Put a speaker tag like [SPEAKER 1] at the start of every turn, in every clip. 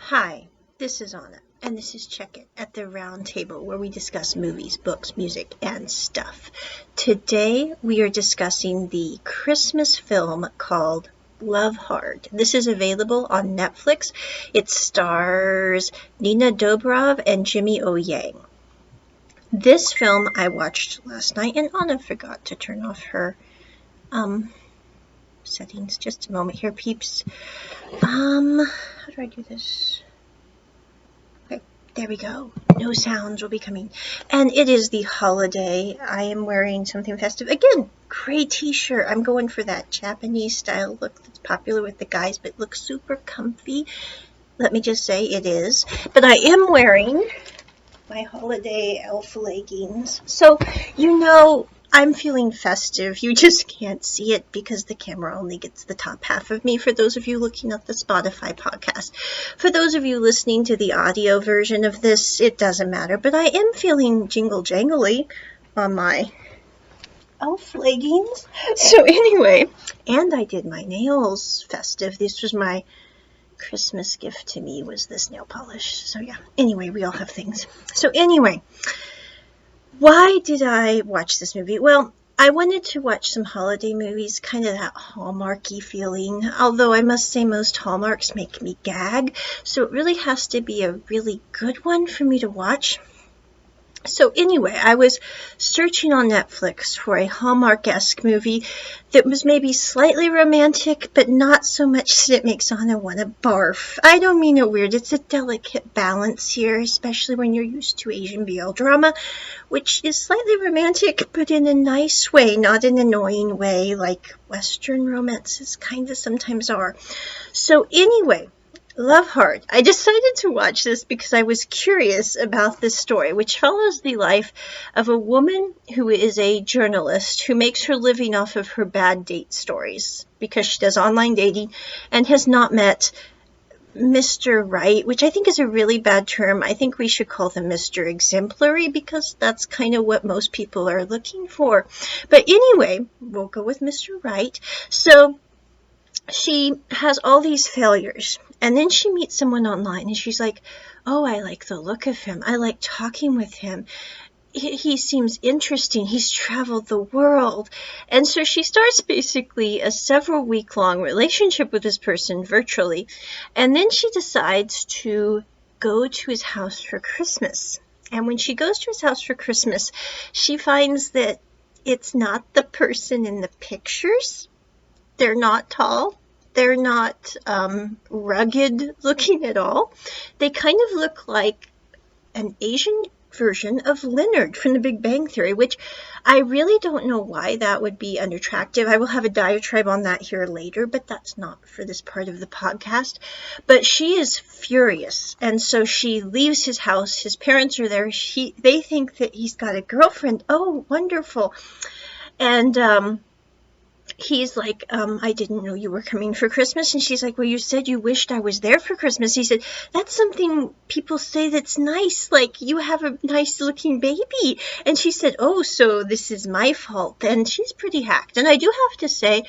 [SPEAKER 1] Hi, this is Anna, and this is Check It at the Round Table, where we discuss movies, books, music, and stuff. Today we are discussing the Christmas film called Love Hard. This is available on Netflix. It stars Nina Dobrev and Jimmy O. Yang. This film I watched last night, and Anna forgot to turn off her settings. Just a moment here, peeps. How do I do this? Okay, there we go. No sounds will be coming. And it is the holiday. I am wearing something festive. Again, gray t-shirt. I'm going for that Japanese style look that's popular with the guys, but looks super comfy. Let me just say it is. But I am wearing my holiday elf leggings. So, I'm feeling festive. You just can't see it because the camera only gets the top half of me for those of you looking at the Spotify podcast. For those of you listening to the audio version of this, it doesn't matter. But I am feeling jingle jangly on my elf leggings. So anyway, and I did my nails festive. This was my Christmas gift to me, was this nail polish. So yeah, anyway, we all have things. So anyway, why did I watch this movie? Well, I wanted to watch some holiday movies, kind of that Hallmarky feeling, although I must say most Hallmarks make me gag, so it really has to be a really good one for me to watch. So anyway, I was searching on Netflix for a Hallmark-esque movie that was maybe slightly romantic, but not so much that it makes Anna want to barf. I don't mean it weird. It's a delicate balance here, especially when you're used to Asian BL drama, which is slightly romantic, but in a nice way, not an annoying way like Western romances kind of sometimes are. So anyway, Love Hard. I decided to watch this because I was curious about this story, which follows the life of a woman who is a journalist who makes her living off of her bad date stories because she does online dating and has not met Mr. Right, which I think is a really bad term. I think we should call them Mr. Exemplary because that's kind of what most people are looking for. But anyway, we'll go with Mr. Right. So she has all these failures, and then she meets someone online, and she's like, oh, I like the look of him. I like talking with him. He seems interesting. He's traveled the world. And so she starts basically a several-week-long relationship with this person virtually, and then she decides to go to his house for Christmas. And when she goes to his house for Christmas, she finds that it's not the person in the pictures. They're not tall. They're not rugged looking at all. They kind of look like an Asian version of Leonard from The Big Bang Theory, which I really don't know why that would be unattractive. I will have a diatribe on that here later, but that's not for this part of the podcast. But she is furious, and so she leaves his house. His parents are there. They think that he's got a girlfriend. Oh, wonderful. And he's like, I didn't know you were coming for Christmas. And she's like, well, you said you wished I was there for Christmas. He said, that's something people say that's nice. Like, you have a nice looking baby. And she said, oh, so this is my fault. And she's pretty hacked. And I do have to say,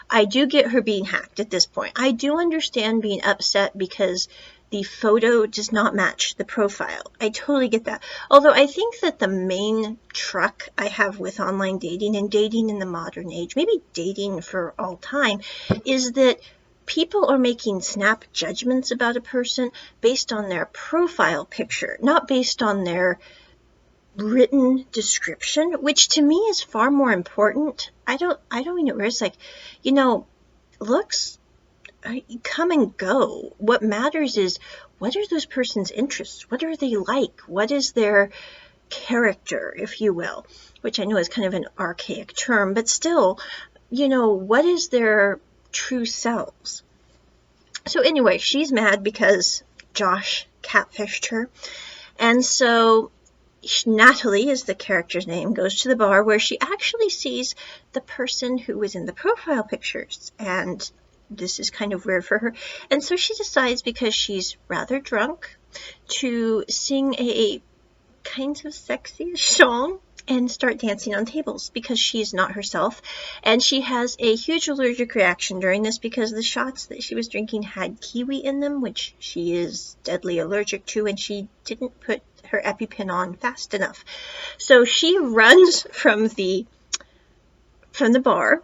[SPEAKER 1] I do get her being hacked at this point. I do understand being upset because the photo does not match the profile. I totally get that. Although I think that the main truck I have with online dating and dating in the modern age, maybe dating for all time, is that people are making snap judgments about a person based on their profile picture, not based on their written description, which to me is far more important. I don't mean it where it's like, looks come and go. What matters is, what are those person's interests? What are they like? What is their character, if you will? Which I know is kind of an archaic term, but still, what is their true selves? So anyway, she's mad because Josh catfished her. And so Natalie is the character's name, goes to the bar where she actually sees the person who was in the profile pictures, and this is kind of weird for her. And so she decides, because she's rather drunk, to sing a kind of sexy song. and start dancing on tables because she is not herself. And she has a huge allergic reaction during this because the shots that she was drinking had kiwi in them, which she is deadly allergic to, and she didn't put her EpiPen on fast enough. So she runs from the bar.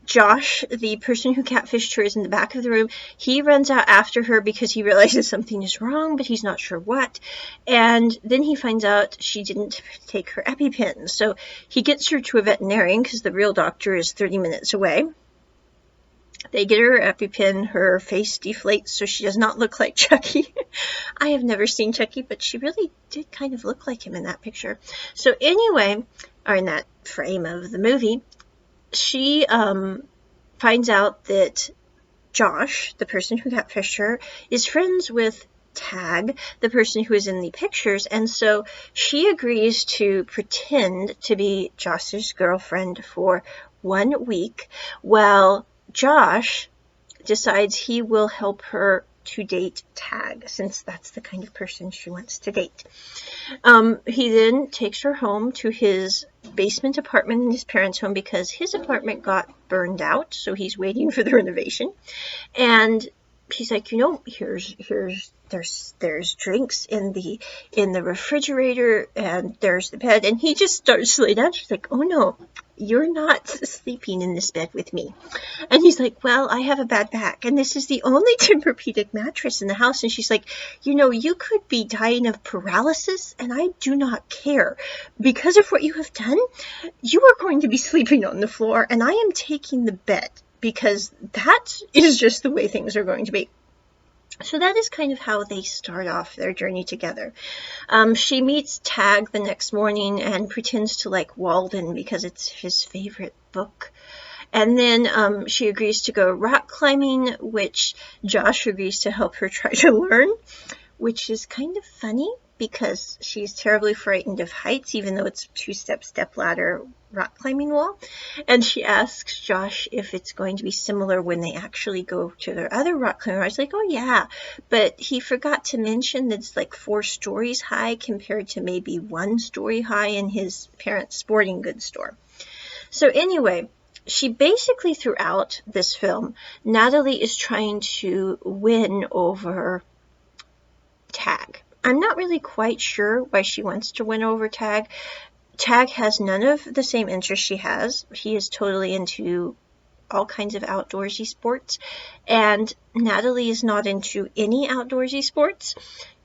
[SPEAKER 1] Josh, the person who catfished her, is in the back of the room. He runs out after her because he realizes something is wrong, but he's not sure what. And then he finds out she didn't take her EpiPen. So he gets her to a veterinarian because the real doctor is 30 minutes away. They get her EpiPen. Her face deflates so she does not look like Chucky. I have never seen Chucky, but she really did kind of look like him in that picture. So anyway, or in that frame of the movie, she finds out that Josh, the person who catfished her, is friends with Tag, the person who is in the pictures, and so she agrees to pretend to be Josh's girlfriend for 1 week, while Josh decides he will help her to date Tag, since that's the kind of person she wants to date. He then takes her home to his basement apartment in his parents' home because his apartment got burned out, so he's waiting for the renovation. And he's like, there's drinks in the refrigerator, and there's the bed, and he just starts to lay down. She's like, oh no, you're not sleeping in this bed with me. And he's like, well, I have a bad back, and this is the only Tempur-Pedic mattress in the house. And she's like, you could be dying of paralysis, and I do not care. Because of what you have done, you are going to be sleeping on the floor, and I am taking the bed, because that is just the way things are going to be. So that is kind of how they start off their journey together. She meets Tag the next morning and pretends to like Walden because it's his favorite book. And then she agrees to go rock climbing, which Josh agrees to help her try to learn, which is kind of funny because she's terribly frightened of heights, even though it's a 2-step stepladder rock climbing wall. And she asks Josh if it's going to be similar when they actually go to their other rock climbing. I was like, oh yeah, but he forgot to mention that it's like 4 stories high compared to maybe 1 story high in his parents' sporting goods store. So anyway, she basically, throughout this film, Natalie is trying to win over Tag. I'm not really quite sure why she wants to win over Tag. Tag has none of the same interests she has. He is totally into all kinds of outdoorsy sports, and Natalie is not into any outdoorsy sports.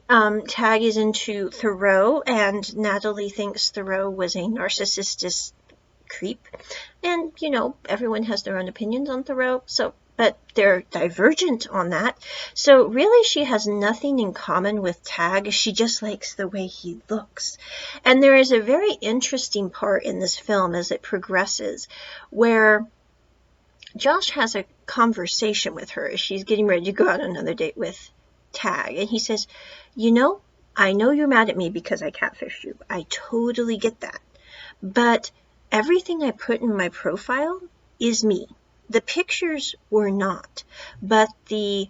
[SPEAKER 1] Tag is into Thoreau, and Natalie thinks Thoreau was a narcissistic creep. And, everyone has their own opinions on Thoreau, but they're divergent on that. So really she has nothing in common with Tag. She just likes the way he looks. And there is a very interesting part in this film as it progresses where Josh has a conversation with her as she's getting ready to go out on another date with Tag. And he says, I know you're mad at me because I catfished you. I totally get that. But everything I put in my profile is me. The pictures were not, but the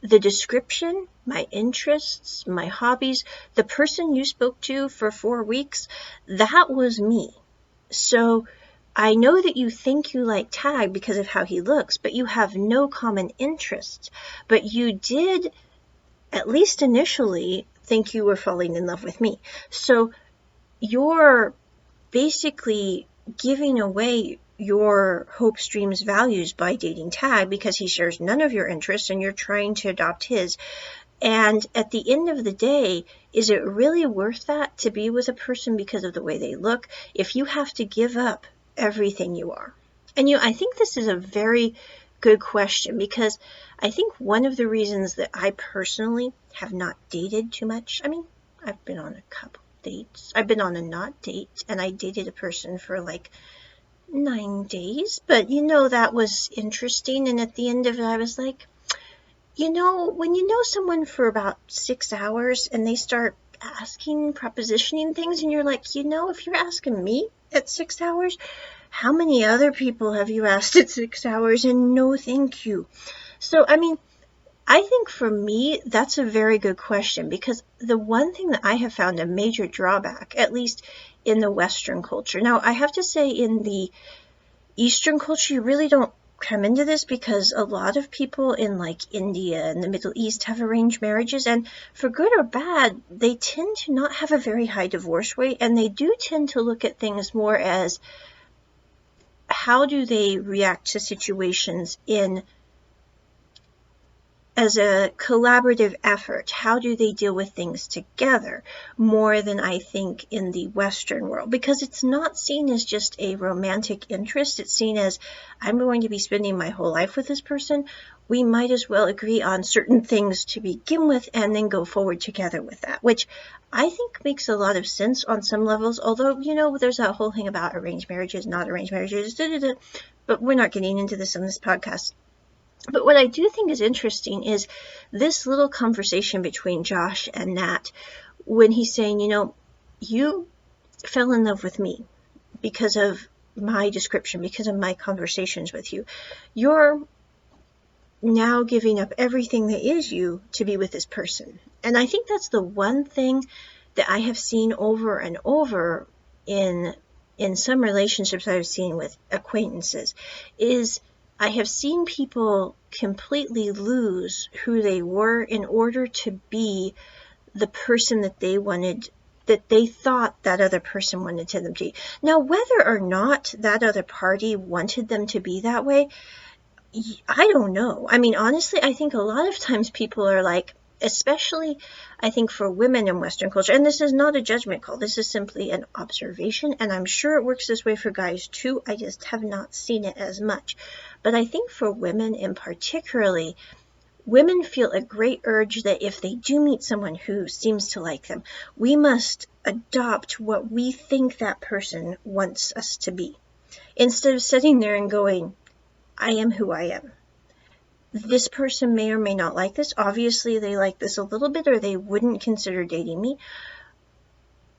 [SPEAKER 1] description, my interests, my hobbies, the person you spoke to for 4 weeks, that was me. So I know that you think you like Tag because of how he looks, but you have no common interests. But you did, at least initially, think you were falling in love with me. So you're basically giving away your hopes, dreams, values by dating Tag because he shares none of your interests and you're trying to adopt his. And at the end of the day, is it really worth that to be with a person because of the way they look if you have to give up everything you are? And I think this is a very good question because I think one of the reasons that I personally have not dated too much, I've been on a couple dates. I've been on a not date, and I dated a person for like 9 days, but that was interesting. And at the end of it, I was like, when you know someone for about 6 hours and they start asking, propositioning things, and you're like, if you're asking me at 6 hours, how many other people have you asked at 6 hours? And no, thank you. So, I think for me, that's a very good question, because the one thing that I have found a major drawback, at least in the Western culture. Now, I have to say in the Eastern culture, you really don't come into this, because a lot of people in like India and the Middle East have arranged marriages, and for good or bad, they tend to not have a very high divorce rate, and they do tend to look at things more as how do they react to situations as a collaborative effort. How do they deal with things together, more than I think in the Western world, because it's not seen as just a romantic interest. It's seen as, I'm going to be spending my whole life with this person. We might as well agree on certain things to begin with and then go forward together with that, which I think makes a lot of sense on some levels. Although, there's that whole thing about arranged marriages, not arranged marriages, but we're not getting into this on this podcast. But what I do think is interesting is this little conversation between Josh and Nat, when he's saying, you fell in love with me because of my description, because of my conversations with you. You're now giving up everything that is you to be with this person. And I think that's the one thing that I have seen over and over in some relationships I've seen with acquaintances, is I have seen people completely lose who they were in order to be the person that they wanted, that they thought that other person wanted them to be. Now, whether or not that other party wanted them to be that way, I don't know. I mean, honestly, I think a lot of times people are like, especially I think for women in Western culture, and this is not a judgment call, this is simply an observation, and I'm sure it works this way for guys too, I just have not seen it as much. But I think for women in particularly, women feel a great urge that if they do meet someone who seems to like them, we must adopt what we think that person wants us to be, instead of sitting there and going, I am who I am. This person may or may not like this. Obviously, they like this a little bit, or they wouldn't consider dating me.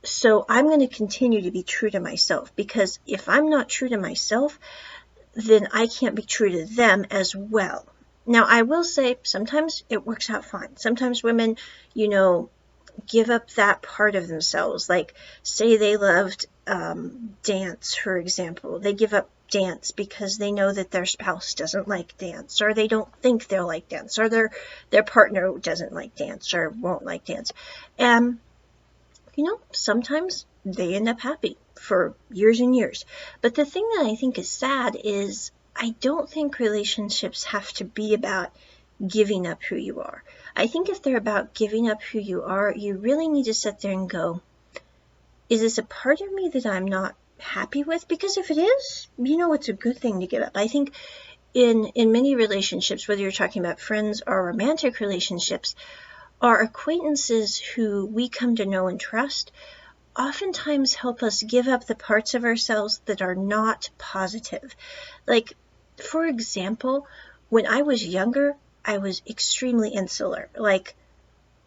[SPEAKER 1] So I'm going to continue to be true to myself, because if I'm not true to myself, then I can't be true to them as well. Now, I will say sometimes it works out fine. Sometimes women, give up that part of themselves. Like, say they loved dance, for example. They give up dance because they know that their spouse doesn't like dance, or they don't think they'll like dance, or their partner doesn't like dance or won't like dance. And, sometimes they end up happy for years and years. But the thing that I think is sad is I don't think relationships have to be about giving up who you are. I think if they're about giving up who you are, you really need to sit there and go, is this a part of me that I'm not happy with? Because if it is, it's a good thing to give up. I think in many relationships, whether you're talking about friends or romantic relationships, our acquaintances who we come to know and trust oftentimes help us give up the parts of ourselves that are not positive. Like, for example, when I was younger, I was extremely insular, like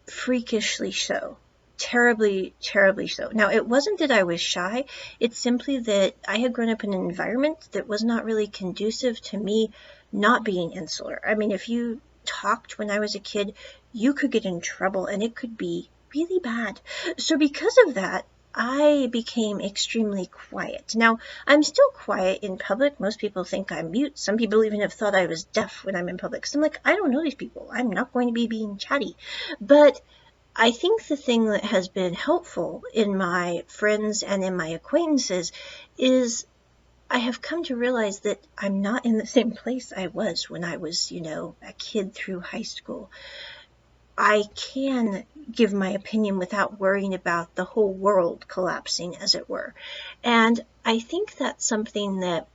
[SPEAKER 1] freakishly so. Terribly, terribly so. Now, it wasn't that I was shy. It's simply that I had grown up in an environment that was not really conducive to me not being insular. I mean, if you talked when I was a kid, you could get in trouble, and it could be really bad. So because of that, I became extremely quiet. Now, I'm still quiet in public. Most people think I'm mute. Some people even have thought I was deaf when I'm in public. So I'm like, I don't know these people. I'm not going to be being chatty. But I think the thing that has been helpful in my friends and in my acquaintances is I have come to realize that I'm not in the same place I was when I was, a kid through high school. I can give my opinion without worrying about the whole world collapsing, as it were. And I think that's something that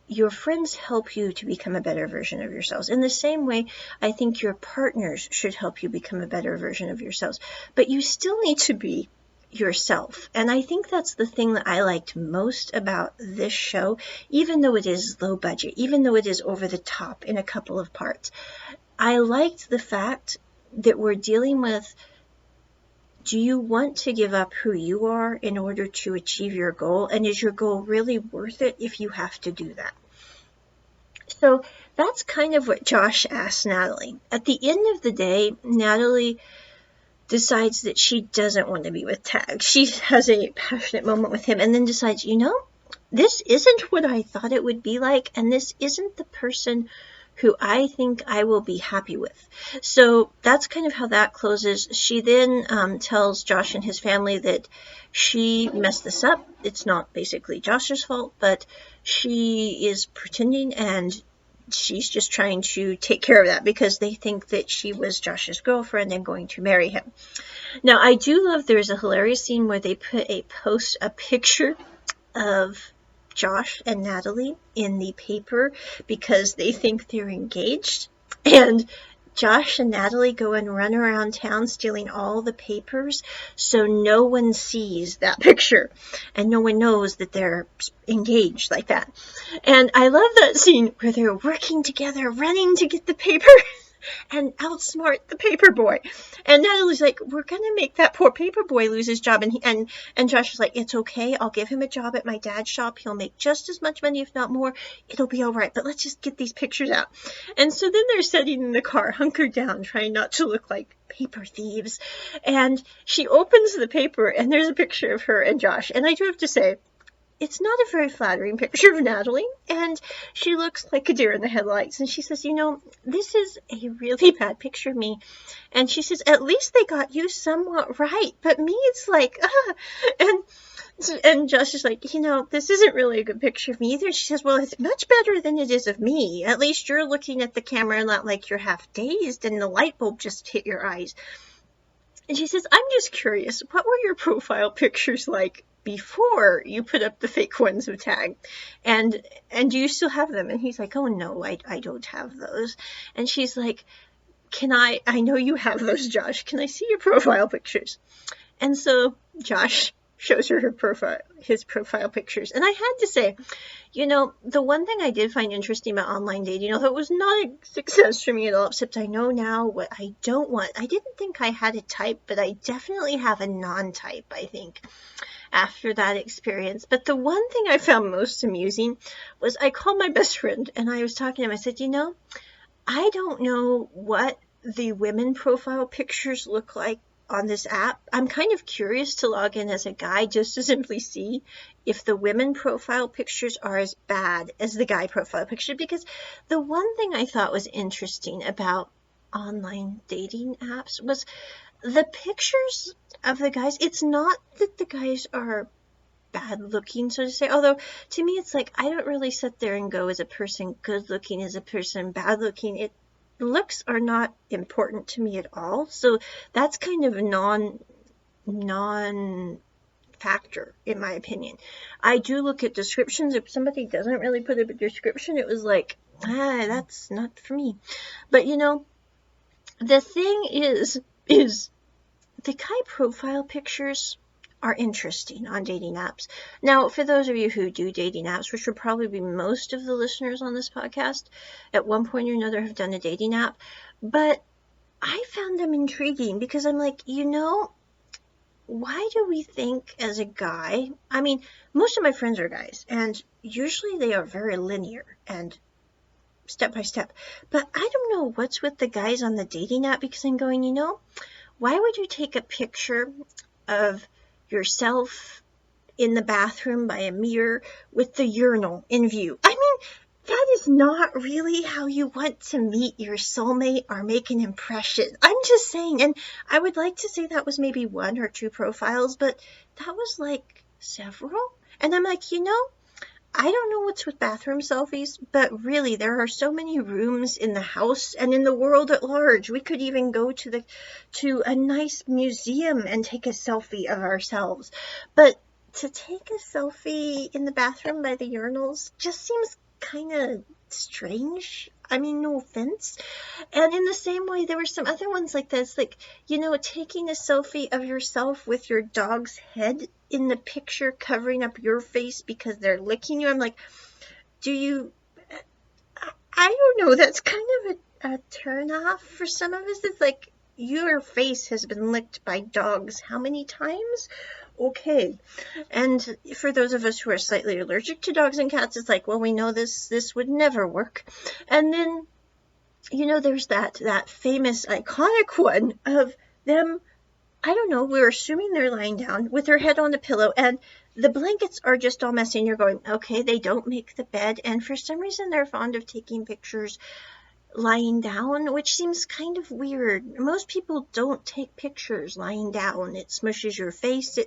[SPEAKER 1] your friends help you to become a better version of yourselves. In the same way, I think your partners should help you become a better version of yourselves. But you still need to be yourself. And I think that's the thing that I liked most about this show, even though it is low budget, even though it is over the top in a couple of parts. I liked the fact that we're dealing with, do you want to give up who you are in order to achieve your goal? And is your goal really worth it if you have to do that? So that's kind of what Josh asked Natalie. At the end of the day, Natalie decides that she doesn't want to be with Tag. She has a passionate moment with him and then decides, this isn't what I thought it would be like, and this isn't the person who I think I will be happy with. So that's kind of how that closes. She then tells Josh and his family that she messed this up. It's not basically Josh's fault, but she is pretending, and she's just trying to take care of that because they think that she was Josh's girlfriend and going to marry him. Now, I do love there's a hilarious scene where they put a picture of Josh and Natalie in the paper because they think they're engaged. And Josh and Natalie go and run around town stealing all the papers so no one sees that picture and no one knows that they're engaged like that. And I love that scene where they're working together, running to get the paper and outsmart the paper boy. And Natalie's like, we're going to make that poor paper boy lose his job. And Josh is like, it's okay. I'll give him a job at my dad's shop. He'll make just as much money, if not more. It'll be all right. But let's just get these pictures out. And so then they're sitting in the car, hunkered down, trying not to look like paper thieves. And she opens the paper, and there's a picture of her and Josh. And I do have to say, it's not a very flattering picture of Natalie, and she looks like a deer in the headlights. And she says, this is a really bad picture of me. And she says, at least they got you somewhat right, but me, it's like, And Josh is like, this isn't really a good picture of me either. She says, well, it's much better than it is of me. At least you're looking at the camera and not like you're half dazed and the light bulb just hit your eyes. And she says, I'm just curious, what were your profile pictures like before you put up the fake ones of Tag? And do you still have them? And he's like, oh no, I don't have those. And she's like, I know you have those, Josh. Can I see your profile pictures? And so Josh shows her his profile pictures. And I had to say, the one thing I did find interesting about online dating, although it was not a success for me at all, except I know now what I don't want. I didn't think I had a type, but I definitely have a non-type, I think, after that experience. But the one thing I found most amusing was I called my best friend and I was talking to him. I said, I don't know what the women profile pictures look like on this app. I'm kind of curious to log in as a guy just to simply see if the women profile pictures are as bad as the guy profile picture, because the one thing I thought was interesting about online dating apps was the pictures of the guys. It's not that the guys are bad looking, so to say, although to me it's like I don't really sit there and go, is a person good looking, is a person bad looking. Looks are not important to me at all, so that's kind of non-factor in my opinion. I do look at descriptions. If somebody doesn't really put a description, it was like, that's not for me. But the thing is the guy profile pictures are interesting on dating apps. Now, for those of you who do dating apps, which would probably be most of the listeners on this podcast, at one point or another have done a dating app, but I found them intriguing because I'm like, why do we think as a guy, I mean, most of my friends are guys, and usually they are very linear and step by step, but I don't know what's with the guys on the dating app, because I'm going, why would you take a picture of yourself in the bathroom by a mirror with the urinal in view? I mean, that is not really how you want to meet your soulmate or make an impression. I'm just saying, and I would like to say that was maybe 1 or 2 profiles, but that was like several. And I'm like, I don't know what's with bathroom selfies, but really there are so many rooms in the house and in the world at large. We could even go to a nice museum and take a selfie of ourselves. But to take a selfie in the bathroom by the urinals just seems kind of strange. I mean, no offense. And in the same way, there were some other ones like this, like, taking a selfie of yourself with your dog's head in the picture covering up your face because they're licking you. I'm like, I don't know, that's kind of a turn off for some of us. It's like, your face has been licked by dogs how many times? okay. And for those of us who are slightly allergic to dogs and cats, it's like, well, we know this would never work. And then, there's that famous iconic one of them. I don't know, we're assuming they're lying down with their head on the pillow, and the blankets are just all messy, and you're going, okay, they don't make the bed, and for some reason they're fond of taking pictures lying down, which seems kind of weird. Most people don't take pictures lying down. It smushes your face.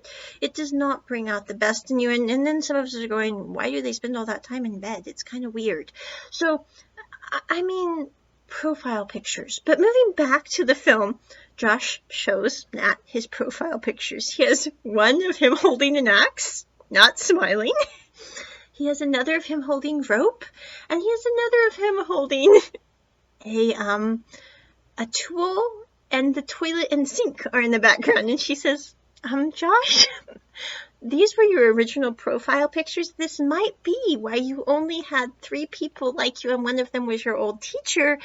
[SPEAKER 1] It does not bring out the best in you. And then some of us are going, why do they spend all that time in bed? It's kind of weird. So, I mean, profile pictures. But moving back to the film, Josh shows Nat his profile pictures. He has one of him holding an axe, not smiling. He has another of him holding rope, and he has another of him holding a tool, and the toilet and sink are in the background. And she says, Josh, these were your original profile pictures. This might be why you only had 3 people like you, and one of them was your old teacher,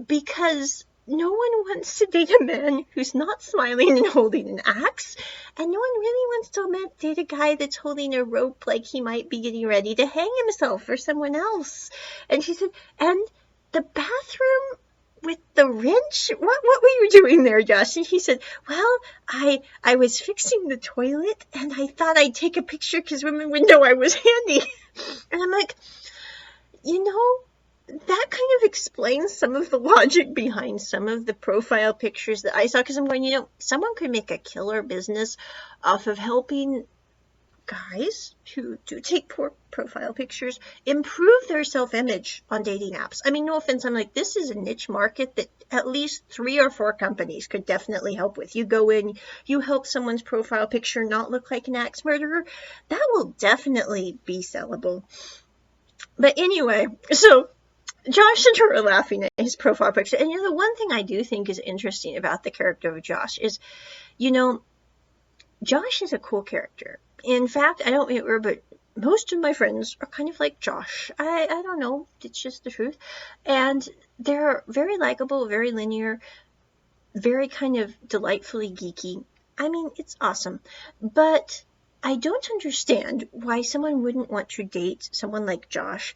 [SPEAKER 1] because no one wants to date a man who's not smiling and holding an axe, and no one really wants to date a guy that's holding a rope like he might be getting ready to hang himself or someone else. And she said, and the bathroom with the wrench? What were you doing there, Josh? And he said, well, I was fixing the toilet, and I thought I'd take a picture because women would know I was handy. And I'm like, that kind of explains some of the logic behind some of the profile pictures that I saw, because I'm going, someone could make a killer business off of helping guys who do take poor profile pictures improve their self-image on dating apps. I mean, no offense, I'm like, this is a niche market that at least 3 or 4 companies could definitely help with. You go in, you help someone's profile picture not look like an axe murderer, that will definitely be sellable. But anyway, so Josh and her are laughing at his profile picture. And the one thing I do think is interesting about the character of Josh is, Josh is a cool character. In fact, I don't remember, but most of my friends are kind of like Josh. I don't know. It's just the truth. And they're very likable, very linear, very kind of delightfully geeky. I mean, it's awesome. But I don't understand why someone wouldn't want to date someone like Josh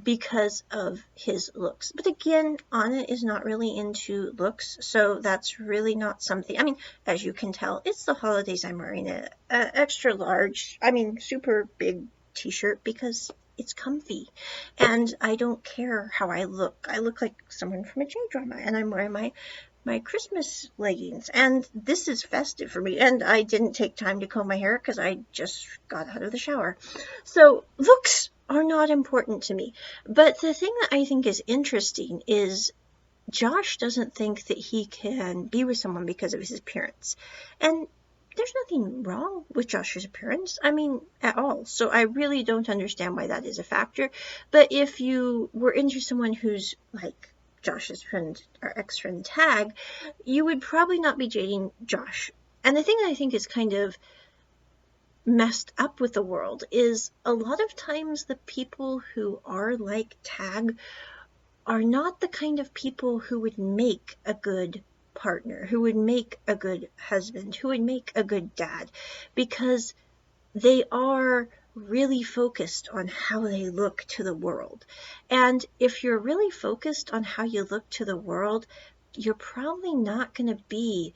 [SPEAKER 1] because of his looks. But again, Anna is not really into looks, so that's really not something. I mean, as you can tell, it's the holidays. I'm wearing an extra large, super big t-shirt because it's comfy, and I don't care how I look. I look like someone from a J-drama, and I'm wearing my Christmas leggings, and this is festive for me, and I didn't take time to comb my hair because I just got out of the shower. So looks are not important to me. But the thing that I think is interesting is Josh doesn't think that he can be with someone because of his appearance. And there's nothing wrong with Josh's appearance, at all. So I really don't understand why that is a factor. But if you were into someone who's like Josh's friend or ex-friend Tag, you would probably not be dating Josh. And the thing that I think is kind of messed up with the world is a lot of times the people who are like Tag are not the kind of people who would make a good partner, who would make a good husband, who would make a good dad, because they are really focused on how they look to the world. And if you're really focused on how you look to the world, you're probably not going to be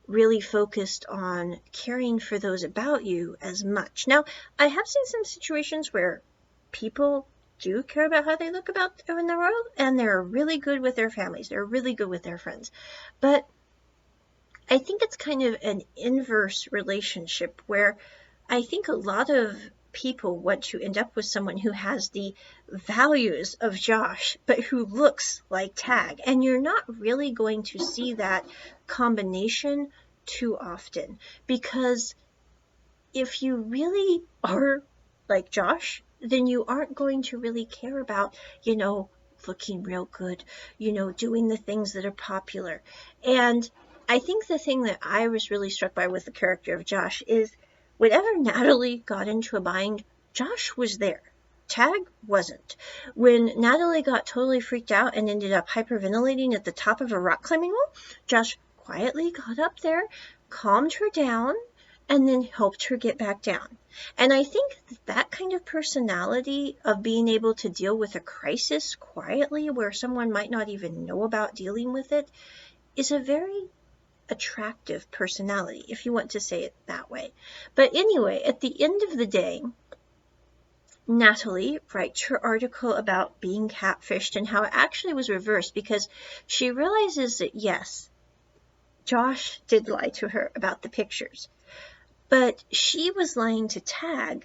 [SPEAKER 1] really focused on caring for those about you as much. Now, I have seen some situations where people do care about how they look about in the world, and they're really good with their families. They're really good with their friends. But I think it's kind of an inverse relationship where I think a lot of people want to end up with someone who has the values of Josh, but who looks like Tag. And you're not really going to see that combination too often, because if you really are like Josh, then you aren't going to really care about, looking real good, doing the things that are popular. And I think the thing that I was really struck by with the character of Josh is whenever Natalie got into a bind, Josh was there. Tag wasn't. When Natalie got totally freaked out and ended up hyperventilating at the top of a rock climbing wall, Josh quietly got up there, calmed her down, and then helped her get back down. And I think that kind of personality of being able to deal with a crisis quietly where someone might not even know about dealing with it is a very attractive personality, if you want to say it that way. But anyway, at the end of the day, Natalie writes her article about being catfished and how it actually was reversed, because she realizes that yes, Josh did lie to her about the pictures, but she was lying to Tag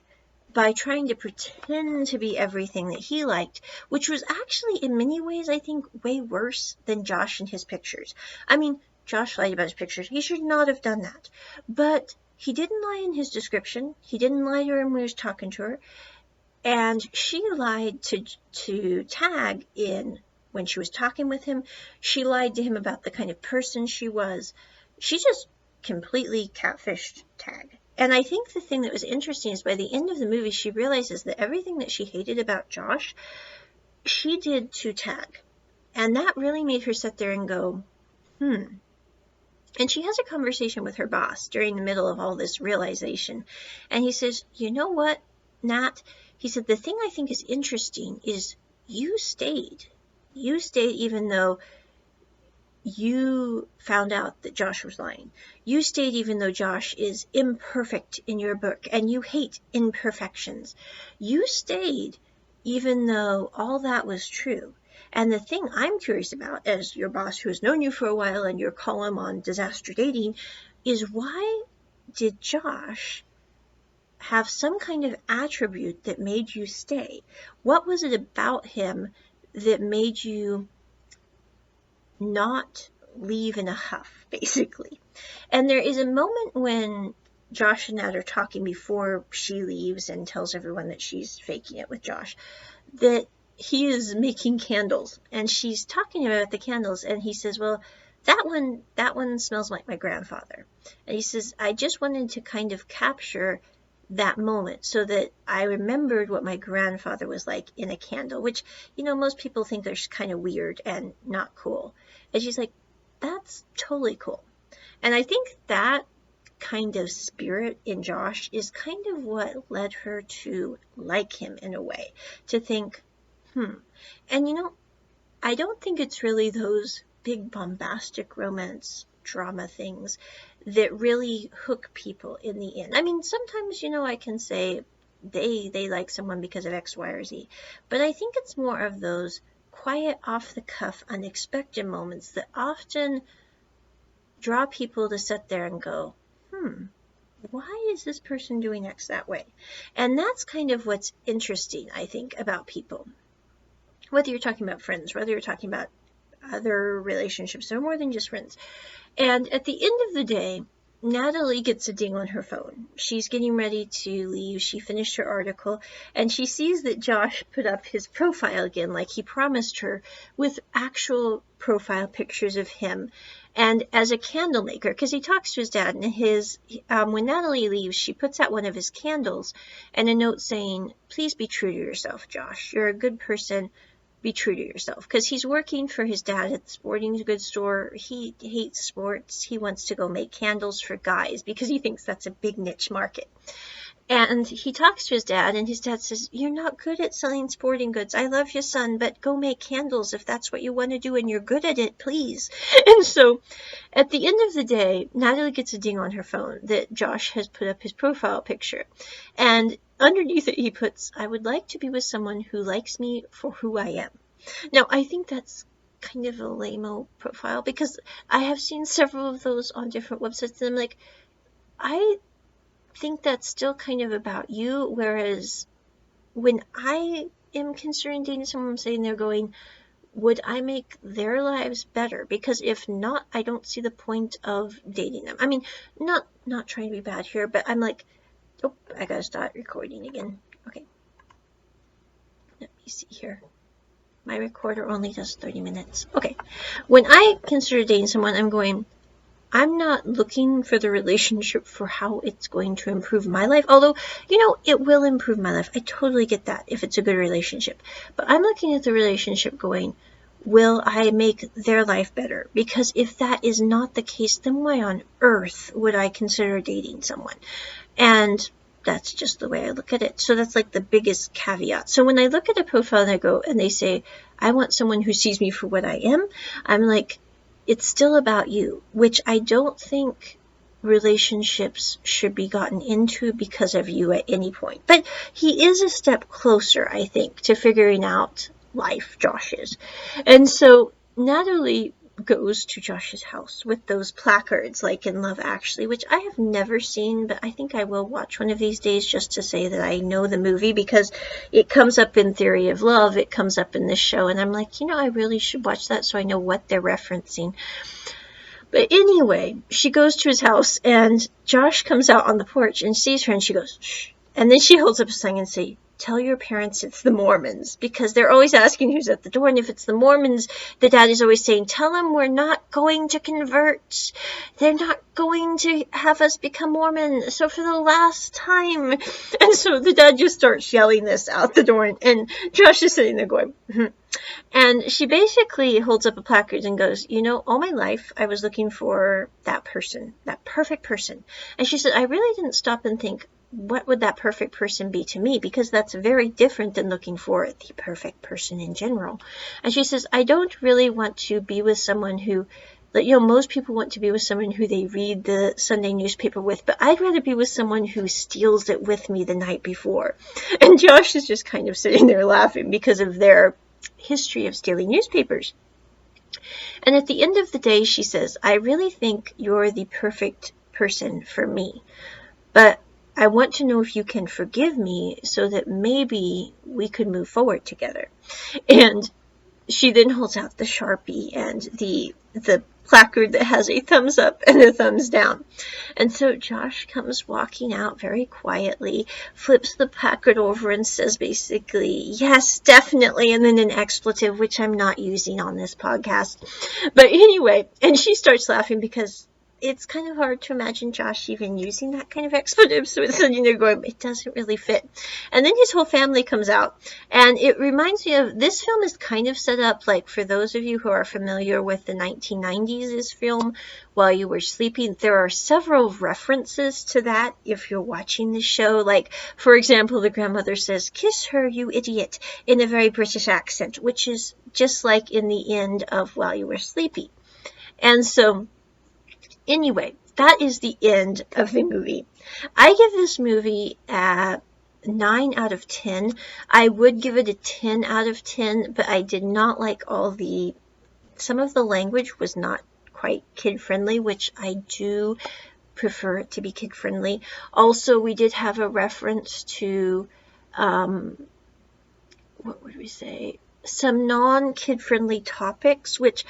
[SPEAKER 1] by trying to pretend to be everything that he liked, which was actually in many ways, I think, way worse than Josh and his pictures. I mean, Josh lied about his pictures. He should not have done that. But he didn't lie in his description. He didn't lie to her when he was talking to her. And she lied to Tag when she was talking with him. She lied to him about the kind of person she was. She just completely catfished Tag. And I think the thing that was interesting is by the end of the movie, she realizes that everything that she hated about Josh, she did to Tag. And that really made her sit there and go, And she has a conversation with her boss during the middle of all this realization. And he says, you know what, Nat? He said, the thing I think is interesting is you stayed. You stayed even though you found out that Josh was lying. You stayed even though Josh is imperfect in your book and you hate imperfections. You stayed even though all that was true. And the thing I'm curious about, as your boss who has known you for a while and your column on disaster dating, is why did Josh have some kind of attribute that made you stay? What was it about him that made you not leave in a huff, basically? And there is a moment when Josh and Nat are talking before she leaves and tells everyone that she's faking it with Josh, that he is making candles, and she's talking about the candles, and he says, well, that one smells like my grandfather. And he says, I just wanted to kind of capture that moment so that I remembered what my grandfather was like in a candle, which, most people think they're kind of weird and not cool. And she's like, that's totally cool. And I think that kind of spirit in Josh is kind of what led her to like him in a way, to think, And I don't think it's really those big bombastic romance drama things that really hook people in the end. I mean, sometimes, I can say they like someone because of X, Y, or Z, but I think it's more of those quiet, off-the-cuff, unexpected moments that often draw people to sit there and go, why is this person doing X that way? And that's kind of what's interesting, I think, about people. Whether you're talking about friends, whether you're talking about other relationships, they're more than just friends. And at the end of the day, Natalie gets a ding on her phone. She's getting ready to leave. She finished her article, and she sees that Josh put up his profile again, like he promised her, with actual profile pictures of him. And as a candle maker, because he talks to his dad, and when Natalie leaves, she puts out one of his candles and a note saying, please be true to yourself, Josh. You're a good person. Be true to yourself. Because he's working for his dad at the sporting goods store. He hates sports. He wants to go make candles for guys because he thinks that's a big niche market. And he talks to his dad, and his dad says, you're not good at selling sporting goods. I love you, son, but go make candles if that's what you want to do and you're good at it, please. And so at the end of the day, Natalie gets a ding on her phone that Josh has put up his profile picture. And underneath it, he puts, I would like to be with someone who likes me for who I am. Now, I think that's kind of a lame-o profile because I have seen several of those on different websites, and I'm like, I think that's still kind of about you, whereas when I am considering dating someone, I'm sitting there going, would I make their lives better? Because if not, I don't see the point of dating them. I mean, not trying to be bad here, but I'm like, oh, I gotta start recording again. Okay. Let me see here. My recorder only does 30 minutes. Okay. When I consider dating someone, I'm going, I'm not looking for the relationship for how it's going to improve my life. Although, it will improve my life. I totally get that if it's a good relationship. But I'm looking at the relationship going, will I make their life better? Because if that is not the case, then why on earth would I consider dating someone? And that's just the way I look at it. So that's like the biggest caveat. So when I look at a profile and I go and they say, I want someone who sees me for what I am, I'm like, it's still about you, which I don't think relationships should be gotten into because of you at any point. But he is a step closer, I think, to figuring out life, Josh is. And so Natalie goes to Josh's house with those placards like in Love Actually, which I have never seen, but I think I will watch one of these days just to say that I know the movie, because it comes up in Theory of Love, it comes up in this show, and I'm like, I really should watch that so I know what they're referencing. But anyway, she goes to his house, and Josh comes out on the porch and sees her, and she goes, shh. And then she holds up a sign and says, tell your parents it's the Mormons, because they're always asking who's at the door. And if it's the Mormons, the dad is always saying, tell them we're not going to convert. They're not going to have us become Mormon. So for the last time. And so the dad just starts yelling this out the door. And Josh is sitting there going, And she basically holds up a placard and goes, all my life I was looking for that person, that perfect person. And she said, I really didn't stop and think, what would that perfect person be to me? Because that's very different than looking for the perfect person in general. And she says, I don't really want to be with someone who, most people want to be with someone who they read the Sunday newspaper with, but I'd rather be with someone who steals it with me the night before. And Josh is just kind of sitting there laughing because of their history of stealing newspapers. And at the end of the day, she says, I really think you're the perfect person for me, but I want to know if you can forgive me so that maybe we could move forward together. And she then holds out the Sharpie and the placard that has a thumbs up and a thumbs down. And so Josh comes walking out very quietly, flips the placard over and says basically, yes, definitely, and then an expletive, which I'm not using on this podcast. But anyway, and she starts laughing because it's kind of hard to imagine Josh even using that kind of expletive, so it's sitting there going, it doesn't really fit. And then his whole family comes out, and it reminds me of, this film is kind of set up like, for those of you who are familiar with the 1990s film, While You Were Sleeping, there are several references to that if you're watching the show. Like, for example, the grandmother says, kiss her, you idiot, in a very British accent, which is just like in the end of While You Were Sleeping. And so, anyway, that is the end of the movie. I give this movie a 9 out of 10. I would give it a 10 out of 10, but I did not like some of the language was not quite kid-friendly, which I do prefer it to be kid-friendly. Also, we did have a reference to, what would we say, some non-kid-friendly topics, which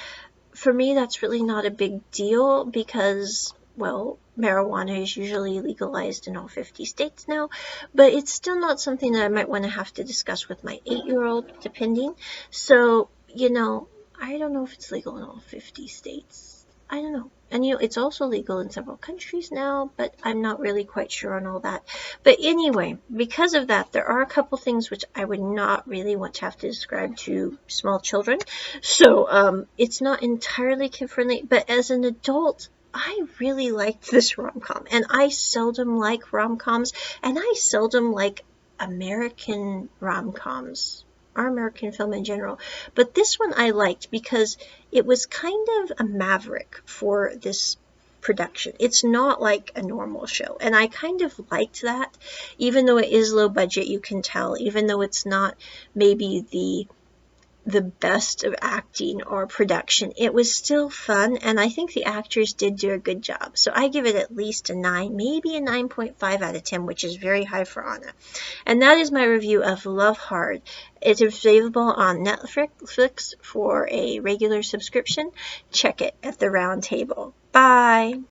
[SPEAKER 1] for me, that's really not a big deal because, well, marijuana is usually legalized in all 50 states now, but it's still not something that I might want to have to discuss with my 8-year-old, depending. So, I don't know if it's legal in all 50 states. I don't know. And, it's also legal in several countries now, but I'm not really quite sure on all that. But anyway, because of that, there are a couple things which I would not really want to have to describe to small children. So it's not entirely kid-friendly, but as an adult, I really liked this rom-com. And I seldom like rom-coms, and I seldom like American rom-coms, or American film in general. But this one I liked because it was kind of a maverick for this production. It's not like a normal show, and I kind of liked that. Even though it is low budget, you can tell, even though it's not maybe the best of acting or production, it was still fun, and I think the actors did do a good job. So I give it at least a 9, maybe a 9.5 out of 10, which is very high for Anna. And that is my review of Love Hard. It is available on Netflix for a regular subscription. Check it at the round table. Bye!